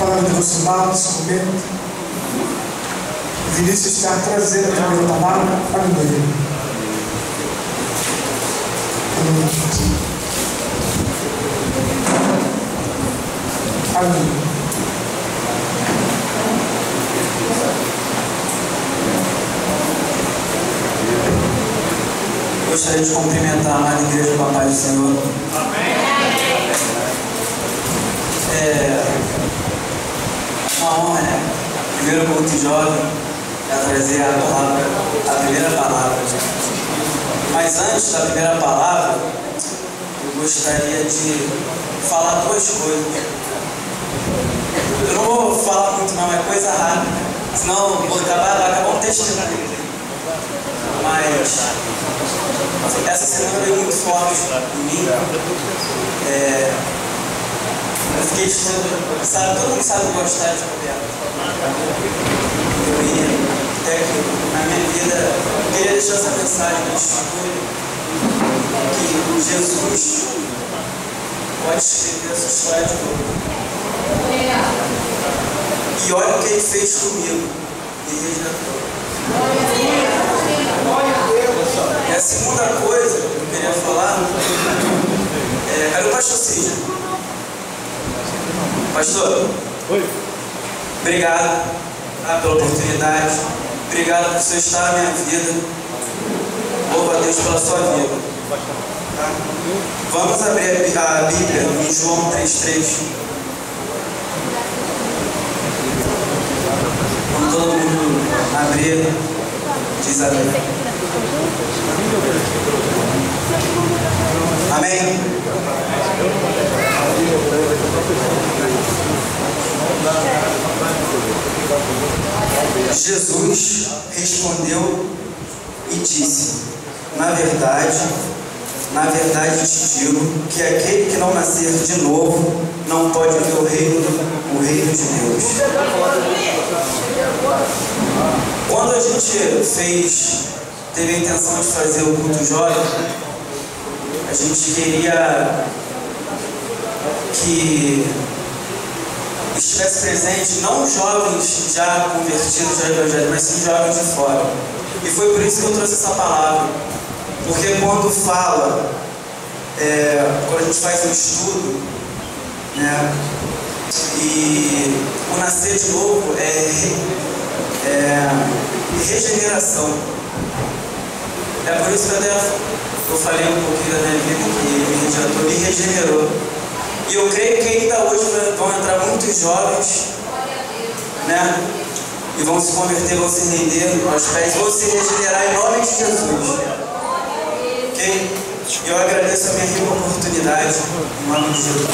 para nos aproximar nesse momento. O Vinícius está trazendo a primeira palavra. Aleluia. Aleluia. Gostaria de cumprimentar a amada igreja com a paz do Senhor. Amém. É uma honra, né? Primeiro culto jovem, para trazer a primeira palavra. Mas antes da primeira palavra, eu gostaria de falar duas coisas. Eu não vou falar muito não, é coisa rápida, senão vai acabar um testemunho. Mas essa semana veio muito forte em mim. Eu fiquei estudando, todo mundo sabe gostar de Roberto. Até que na minha vida, eu queria deixar essa mensagem no estudo, que Jesus pode escrever essa história de novo. E olha o que ele fez comigo, me resgatou. E a segunda coisa que eu queria falar cadê o pastor Cid? Pastor? Oi. Obrigado pela oportunidade. Obrigado por você estar na minha vida. Louvo a Deus pela sua vida. Tá? Vamos abrir a Bíblia em João 3,3. Quando todo mundo abrir, diz amém. Amém? Jesus respondeu e disse: na verdade te digo que aquele que não nascer de novo não pode ver o reino de Deus. Quando a gente teve a intenção de fazer o culto jovem, a gente queria que estivesse presente não jovens já convertidos ao Evangelho, mas sim jovens de fora. E foi por isso que eu trouxe essa palavra. Porque quando fala, quando a gente faz um estudo, né, e o nascer de novo é regeneração. É por isso que eu falei um pouquinho da minha vida que me regenerou. E eu creio que ainda hoje vão entrar muitos jovens, né? E vão se converter, vão se render aos pés, vão se regenerar em nome de Jesus. Ok? E eu agradeço a minha rica oportunidade em nome de Jesus.